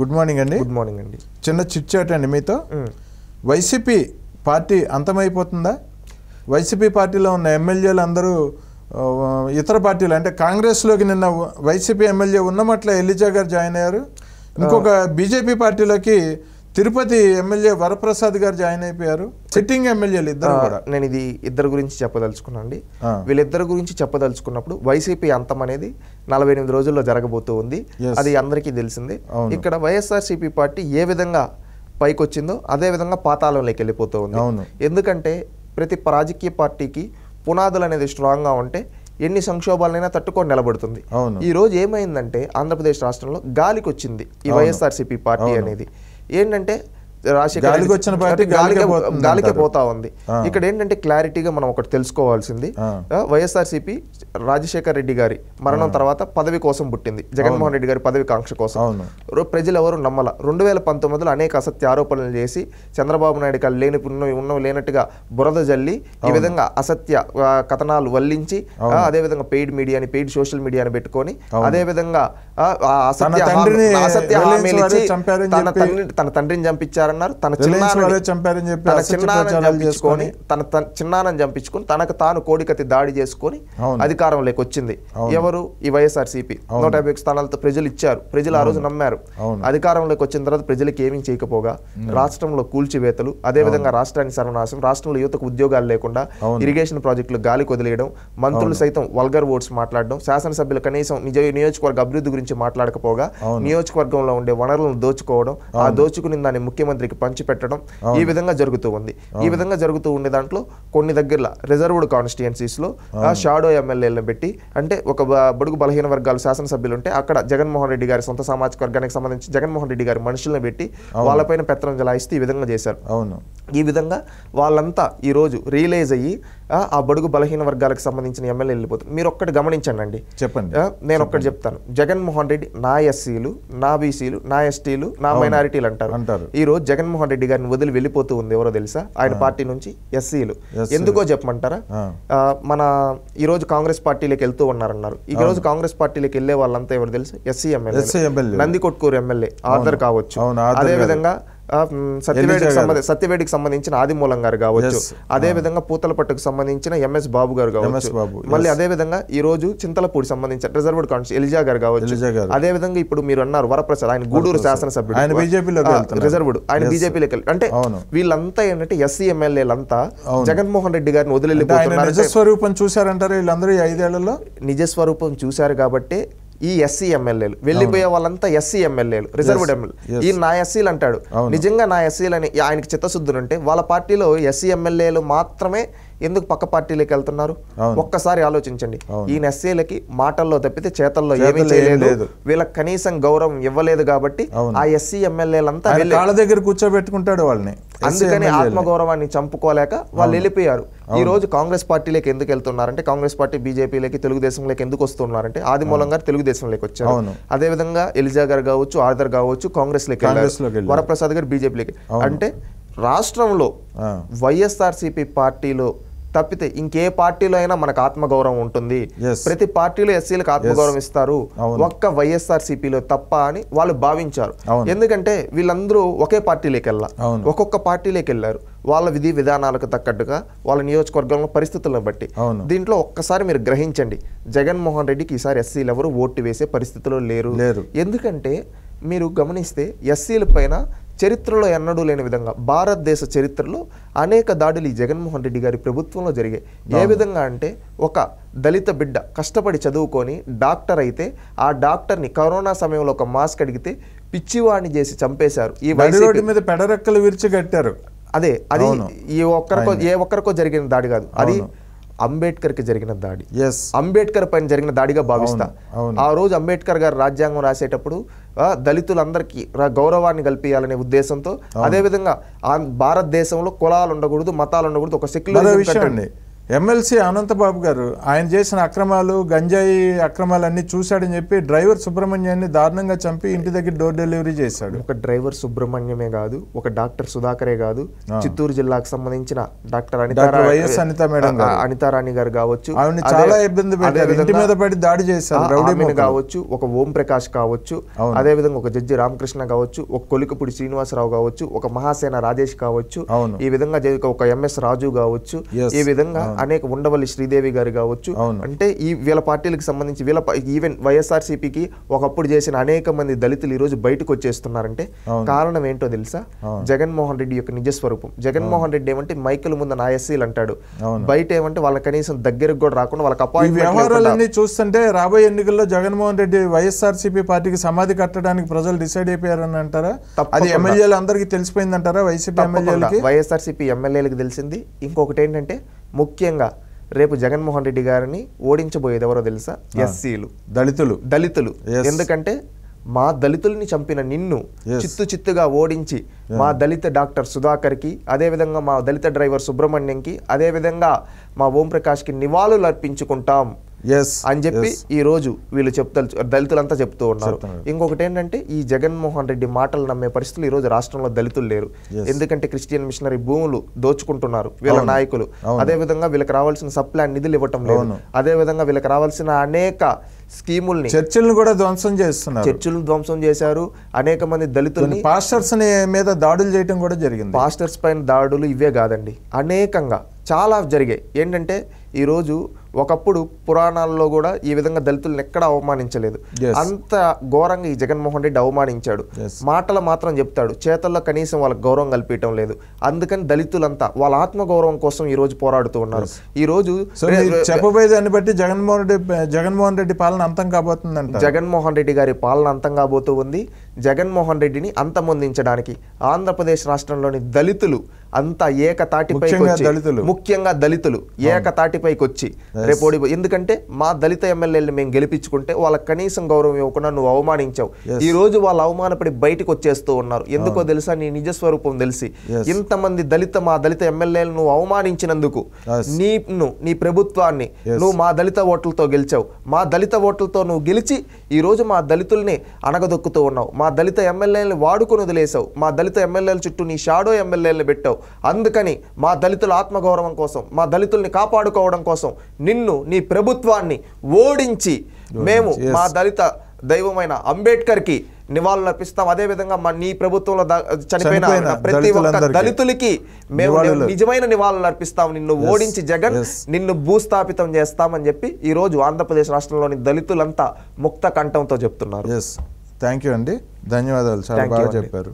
Good morning అండి. Good morning అండి. చిన్న చిట్ చాట్ అండి మీతో. YCP party అంతమైపోతుందా? వైసీపీ పార్టీలో ఉన్న ఎమ్మెల్యేలు అందరూ ఇతర పార్టీలు అంటే కాంగ్రెస్లోకి నిన్న వైసీపీ ఎమ్మెల్యే ఉన్నమట్ల ఎలిజా గారు జాయిన్ అయ్యారు. ఇంకొక బీజేపీ పార్టీలోకి తిరుపతి ఎమ్మెల్యే వరప్రసాద్ గారు జాయిన్ అయిపోయారు. సిట్టింగ్ ఎమ్మెల్యేలు ఇద్దరు కూడా. నేను ఇది ఇద్దరు గురించి చెప్పదలుచుకున్నాను అండి. వీళ్ళిద్దరు గురించి చెప్పదలుచుకున్నప్పుడు వైసీపీ అంతం అనేది 48 రోజుల్లో జరగబోతూ ఉంది. అది అందరికీ తెలిసిందే. ఇక్కడ వైఎస్ఆర్సీపీ పార్టీ ఏ విధంగా పైకి వచ్చిందో అదే విధంగా పాతాళంలోకి వెళ్ళిపోతూ ఉంది. ఎందుకంటే ప్రతి రాజకీయ పార్టీకి పునాదులు అనేది స్ట్రాంగ్గా ఉంటే ఎన్ని సంక్షోభాలైనా తట్టుకొని నిలబడుతుంది. ఈ రోజు ఏమైందంటే ఆంధ్రప్రదేశ్ రాష్ట్రంలో గాలికి వచ్చింది ఈ వైఎస్ఆర్సీపీ పార్టీ అనేది. ఏంటంటే గాలికే పోతా ఉంది. ఇక్కడ ఏంటంటే క్లారిటీగా మనం ఒకటి తెలుసుకోవాల్సింది, వైఎస్ఆర్సీపీ రాజశేఖర రెడ్డి గారి మరణం తర్వాత పదవి కోసం పుట్టింది. జగన్మోహన్ రెడ్డి గారి పదవి కాంక్ష కోసం. ప్రజలు ఎవరు నమ్మల. 2019లో అనేక అసత్య ఆరోపణలు చేసి చంద్రబాబు నాయుడు గారు లేనట్టుగా బురద జల్లి ఈ విధంగా అసత్య కథనాలు వల్లించి అదే విధంగా పెయిడ్ మీడియాని పెయిడ్ సోషల్ మీడియాని పెట్టుకొని అదే విధంగా అసత్య హామీలు ఇచ్చి తన తండ్రిని చంపించారన్నారు. తన చిన్నానని చంపించుకొని తనకు తాను కోడికత్తి దాడి చేసుకొని అధికారంలోకి వచ్చింది ఎవరు? ఈ వైఎస్ఆర్సీపీ. 150 స్థానాలతో ప్రజలు ఇచ్చారు. ప్రజలు ఆ రోజు నమ్మారు. అధికారంలోకి వచ్చిన తర్వాత ప్రజలకు ఏమీ చేయకపోగా రాష్ట్రంలో కూల్చివేతలు, అదేవిధంగా రాష్ట్రాన్ని సర్వనాశం, రాష్ట్రంలో యువతకు ఉద్యోగాలు లేకుండా ఇరిగేషన్ ప్రాజెక్టులు గాలికి వదిలేయడం, మంత్రులు సైతం వల్గర్ వర్డ్స్ మాట్లాడడం, శాసనసభ్యులు కనీసం నియోజకవర్గ అభివృద్ధి గురించి మాట్లాడకపోగా నియోజకవర్గంలో ఉండే వనరులను దోచుకోవడం, ఆ దోచుకుని దాన్ని ముఖ్యమంత్రికి పంచిపెట్టడం, ఈ విధంగా జరుగుతూ ఉంది. ఈ విధంగా జరుగుతూ ఉండే దాంట్లో కొన్ని దగ్గరలో రిజర్వ్డ్ కాన్స్టిట్యుయెన్సీస్ లో షాడో ఎమ్మెల్యేలను పెట్టి, అంటే ఒక బడుగు బలహీన వర్గాలు శాసనసభ్యులు ఉంటే అక్కడ జగన్మోహన్ రెడ్డి గారి సొంత సామాజిక వర్గానికి సంబంధించి జగన్మోహన్ రెడ్డి గారి మనుషులను పెట్టి వాళ్ళపైన పెత్తనం జలాయిస్తూ ఈ విధంగా చేశారు. ఈ విధంగా వాళ్ళంతా ఈ రోజు రియలైజ్ అయ్యి ఆ బడుగు బలహీన వర్గాలకు సంబంధించిన ఎమ్మెల్యే వెళ్ళిపోతుంది. మీరు ఒక్కటి గమనించండి అండి, చెప్పండి. నేను ఒక్కటి చెప్తాను. జగన్మోహన్ రెడ్డి నా ఎస్సీలు, నా బీసీలు, నా ఎస్టీలు, నా మైనారిటీలు అంటారు. ఈ రోజు జగన్మోహన్ రెడ్డి గారిని వదిలి వెళ్ళిపోతూ ఉంది ఎవరో తెలుసా? ఆయన పార్టీ నుంచి ఎస్సీలు. ఎందుకో చెప్పమంటారా? మన ఈ రోజు కాంగ్రెస్ పార్టీలోకి వెళ్తూ ఉన్నారన్నారు. ఈ రోజు కాంగ్రెస్ పార్టీలోకి వెళ్లే వాళ్ళంతా ఎవరు తెలుసు? SC MLA, Nandikotkur MLA Arthur కావచ్చు, అదే విధంగా సత్యవేడికి సంబంధించిన ఆదిమూలం గారు కావచ్చు, అదే విధంగా పూతలపట్టుకు సంబంధించిన ఎంఎస్ బాబు గారు కావచ్చు, మళ్ళీ అదే విధంగా ఈ రోజు చింతలపూడి సంబంధించిన రిజర్వ్డ్ కాన్స్టిట్యూన్సీ ఎలిజా గారు కావచ్చు, అదే విధంగా ఇప్పుడు మీరు అన్నారు వరప్రసాద్, ఆయన గూడూరు శాసనసభ్యుడు, రిజర్వ్డ్, ఆయన బీజేపీలోకి. అంటే వీళ్ళంతా ఏంటంటే ఎస్సీ ఎమ్మెల్యేలంతా జగన్మోహన్ రెడ్డి గారిని వదిలిపోతున్నారు. నిజస్వరూపం చూశారంటారు వీళ్ళందరూ 5 ఏళ్లలో. నిజస్వరూపం చూశారు కాబట్టి ఈ ఎస్సీ ఎమ్మెల్యేలు వెళ్ళిపోయే వాళ్ళంతా ఎస్సీ ఎమ్మెల్యేలు, రిజర్వ్డ్ ఎమ్మెల్యే. ఈ నా ఎస్సీలు అంటాడు. నిజంగా నా ఎస్సీలని ఆయనకి చిత్తశుద్ధులు ఉంటే వాళ్ళ పార్టీలో ఎస్సీ ఎమ్మెల్యేలు మాత్రమే ఎందుకు పక్క పార్టీలోకి వెళ్తున్నారు? ఒక్కసారి ఆలోచించండి. ఈ ఎస్సీలకి మాటల్లో తప్పితే చేతల్లో ఏమీ చేయలేదు. వీళ్ళకి కనీసం గౌరవం ఇవ్వలేదు కాబట్టి ఆ ఎస్సీ ఎమ్మెల్యేలంతా వాళ్ళ దగ్గర కూర్చోబెట్టుకుంటాడు వాళ్ళని. అందుకని ఆత్మగౌరవాన్ని చంపుకోలేక వాళ్ళు వెళ్ళిపోయారు. ఈ రోజు కాంగ్రెస్ పార్టీలోకి ఎందుకు వెళ్తున్నారంటే, కాంగ్రెస్ పార్టీ బీజేపీలోకి తెలుగుదేశంలోకి ఎందుకు వస్తున్నారంటే ఆదిమూలం గారు తెలుగుదేశంలోకి వచ్చారు. అదే విధంగా ఎలిజా గారు కావచ్చు, ఆర్థర్ కావచ్చు కాంగ్రెస్ లోకి వెళ్ళారు, వరప్రసాద్ గారు బీజేపీలోకి. అంటే రాష్ట్రంలో వైఎస్ఆర్సీపీ పార్టీలో తప్పితే ఇంకే పార్టీలో అయినా మనకు ఆత్మగౌరవం ఉంటుంది. ప్రతి పార్టీలో ఎస్సీలకు ఆత్మగౌరవం ఇస్తారు, ఒక్క వైఎస్ఆర్సీపీలో తప్ప అని వాళ్ళు భావించారు. ఎందుకంటే వీళ్ళందరూ ఒకే పార్టీలోకి వెళ్ళాలి, ఒక్కొక్క పార్టీలోకి వెళ్ళారు వాళ్ళ విధి విధానాలకు తగ్గట్టుగా వాళ్ళ నియోజకవర్గంలో పరిస్థితులను బట్టి. దీంట్లో ఒక్కసారి మీరు గ్రహించండి, జగన్మోహన్ రెడ్డికి ఈసారి ఎస్సీలు ఎవరు ఓటు వేసే పరిస్థితిలో లేరు. ఎందుకంటే మీరు గమనిస్తే ఎస్సీల పైన చరిత్రలో ఎన్నడూ లేని విధంగా భారతదేశ చరిత్రలో అనేక దాడులు ఈ జగన్మోహన్ రెడ్డి గారి ప్రభుత్వంలో జరిగాయి. ఏ విధంగా అంటే ఒక దళిత బిడ్డ కష్టపడి చదువుకొని డాక్టర్ అయితే ఆ డాక్టర్ని కరోనా సమయంలో ఒక మాస్క్ అడిగితే పిచ్చివాడిని చేసి చంపేశారు. ఈ వైసీపీ మీద పెడరెక్కలు విరిచి కట్టారు. అది ఏ ఒక్కరికో జరిగిన దాడి కాదు, అది అంబేద్కర్ కి జరిగిన దాడి. అంబేద్కర్ పైన జరిగిన దాడిగా భావిస్తా. ఆ రోజు అంబేద్కర్ గారు రాజ్యాంగం రాసేటప్పుడు దళితులందరికీ గౌరవాన్ని కల్పించాలనే ఉద్దేశంతో, అదే విధంగా భారతదేశంలో కులాలు ఉండకూడదు, మతాలు ఉండకూడదు, ఒక సెక్యులర్ ఎమ్మెల్సీ అనంతబాబు గారు ఆయన చేసిన అక్రమాలు, గంజాయి అక్రమాలన్నీ చూశాడని చెప్పి డ్రైవర్ సుబ్రహ్మణ్యాన్ని దారుణంగా చంపి ఇంటి దగ్గర డోర్ డెలివరీ చేశాడు. ఒక డ్రైవర్ సుబ్రహ్మణ్యమే కాదు, ఒక డాక్టర్ సుధాకరే కాదు, చిత్తూరు జిల్లాకు సంబంధించిన డాక్టర్ అనితారాణి గారు కావచ్చు, చాలా ఇబ్బంది పెట్టారు, ఇంటి మీద పడి దాడి చేశారు కావచ్చు, ఒక ఓం ప్రకాష్ కావచ్చు, అదే విధంగా ఒక జడ్జి రామకృష్ణ కావచ్చు, ఒక కొలికపూడి శ్రీనివాసరావు కావచ్చు, ఒక మహాసేన రాజేష్ కావచ్చు, ఈ విధంగా ఒక ఎంఎస్ రాజు కావచ్చు, ఈ విధంగా అనేక ఉండవల్లి శ్రీదేవి గారు కావచ్చు. అంటే ఈ వీళ్ళ పార్టీలకు సంబంధించి ఈవెన్ వైఎస్ఆర్సీపీకి ఒకప్పుడు చేసిన అనేక మంది దళితులు ఈ రోజు బయటకు వచ్చేస్తున్నారంటే కారణం ఏంటో తెలుసా? జగన్మోహన్ రెడ్డి యొక్క నిజ స్వరూపం. జగన్మోహన్ రెడ్డి ఏమంటే మైకుల ముందు నా ఎస్సీలు అంటాడు, బయట ఏమంటే వాళ్ళ కనీసం దగ్గరకు కూడా రాకుండా వాళ్ళకి వ్యవహారాలన్నీ చూస్తుంటే రాబోయే ఎన్నికల్లో జగన్మోహన్ రెడ్డి వైఎస్ఆర్సీపీ పార్టీకి సమాధి కట్టడానికి ప్రజలు డిసైడ్ అయిపోయారని అంటారా? అది ఎమ్మెల్యేలు అందరికీ తెలిసిపోయిందంటారా? వైసీపీ ఎమ్మెల్యేలకి, వైఎస్ఆర్సీపీ ఎమ్మెల్యేలకు తెలిసింది. ఇంకొకటి ఏంటంటే ముఖ్యంగా రేపు జగన్మోహన్ రెడ్డి గారిని ఓడించబోయేది ఎవరో తెలుసా? ఎస్సీలు, దళితులు. ఎందుకంటే మా దళితుల్ని చంపిన నిన్ను చిత్తుగా ఓడించి మా దళిత డాక్టర్ సుధాకర్కి, అదేవిధంగా మా దళిత డ్రైవర్ సుబ్రహ్మణ్యంకి, అదేవిధంగా మా ఓం ప్రకాష్కి నివాళులు అర్పించుకుంటాం అని చెప్పి ఈ రోజు వీళ్ళు దళితులంతా చెప్తూ ఉన్నారు. ఇంకొకటి ఏంటంటే ఈ జగన్మోహన్ రెడ్డి మాటలు నమ్మే పరిస్థితులు ఈ రోజు రాష్ట్రంలో దళితులు లేరు. ఎందుకంటే క్రిస్టియన్ మిషనరీ భూములు దోచుకుంటున్నారు వీళ్ళ నాయకులు, అదే విధంగా వీళ్ళకి రావాల్సిన సప్లాన్ నిధులు ఇవ్వటం లేదు, అదే విధంగా వీళ్ళకి రావాల్సిన అనేక స్కీముల్ని, చర్చిలను కూడా ధ్వంసం చేస్తున్నారు, చర్చిలను ధ్వంసం చేశారు. అనేక మంది దళితుల్ని, పాస్టర్స్ మీద దాడులు చేయడం కూడా జరిగింది. పాస్టర్స్ పైన దాడులు ఇవే కాదండి, అనేకంగా చాలా జరిగాయి. ఏంటంటే ఈరోజు ఒకప్పుడు పురాణాల్లో కూడా ఈ విధంగా దళితులను ఎక్కడ అవమానించలేదు, అంత ఘోరంగా ఈ జగన్మోహన్ రెడ్డి అవమానించాడు. మాటలు మాత్రం చెప్తాడు, చేతల్లో కనీసం వాళ్ళకి గౌరవం కల్పించడం లేదు. అందుకని దళితులంతా వాళ్ళ ఆత్మగౌరవం కోసం ఈ రోజు పోరాడుతూ ఉన్నారు. ఈ రోజు చెప్పబోయే దాన్ని బట్టి జగన్మోహన్ రెడ్డి పాలన అంతం కాబోతుందంట. జగన్మోహన్ రెడ్డి గారి పాలన అంతం కాబోతూ ఉంది. జగన్మోహన్ రెడ్డిని అంతమొందించడానికి ఆంధ్రప్రదేశ్ రాష్ట్రంలోని దళితులు అంతా ఏకతాటిపైకి వచ్చి, ముఖ్యంగా దళితులు ఏకతాటిపైకి వచ్చి రేపు ఎందుకంటే మా దళిత ఎమ్మెల్యేలు మేము గెలిపించుకుంటే వాళ్ళకి కనీసం గౌరవం ఇవ్వకుండా నువ్వు అవమానించావు. ఈ రోజు వాళ్ళు అవమానపడి బయటకు వచ్చేస్తూ ఉన్నారు. ఎందుకో తెలుసా? నీ నిజ స్వరూపం తెలిసి ఇంతమంది మా దళిత ఎమ్మెల్యేలు నువ్వు అవమానించినందుకు నీ ప్రభుత్వాన్ని నువ్వు మా దళిత ఓట్లతో గెలిచావు. మా దళిత ఓట్లతో నువ్వు గెలిచి ఈ రోజు మా దళితుల్ని అణగదొక్కుతూ ఉన్నావు. మా దళిత ఎమ్మెల్యేలను వాడుకొని వదిలేసావు. మా దళిత ఎమ్మెల్యేల చుట్టూ నీ షాడో ఎమ్మెల్యేలను పెట్టావు. అందుకని మా దళితుల ఆత్మగౌరవం కోసం, మా దళితుల్ని కాపాడుకోవడం కోసం నీ ప్రభుత్వాన్ని ఓడించి మేము మా దళిత దైవమైన అంబేద్కర్కి నివాళులు అర్పిస్తాం. అదే విధంగా నీ ప్రభుత్వంలో చనిపోయిన ప్రతి ఒక్క దళితులకి మేము నిజమైన నివాళులు అర్పిస్తాం. నిన్ను ఓడించి జగన్ నిన్ను భూస్థాపితం చేస్తామని చెప్పి ఈ రోజు ఆంధ్రప్రదేశ్ రాష్ట్రంలోని దళితులంతా ముక్త కంఠంతో చెప్తున్నారు. థ్యాంక్ యూ అండి, ధన్యవాదాలు, చాలా బాగా చెప్పారు.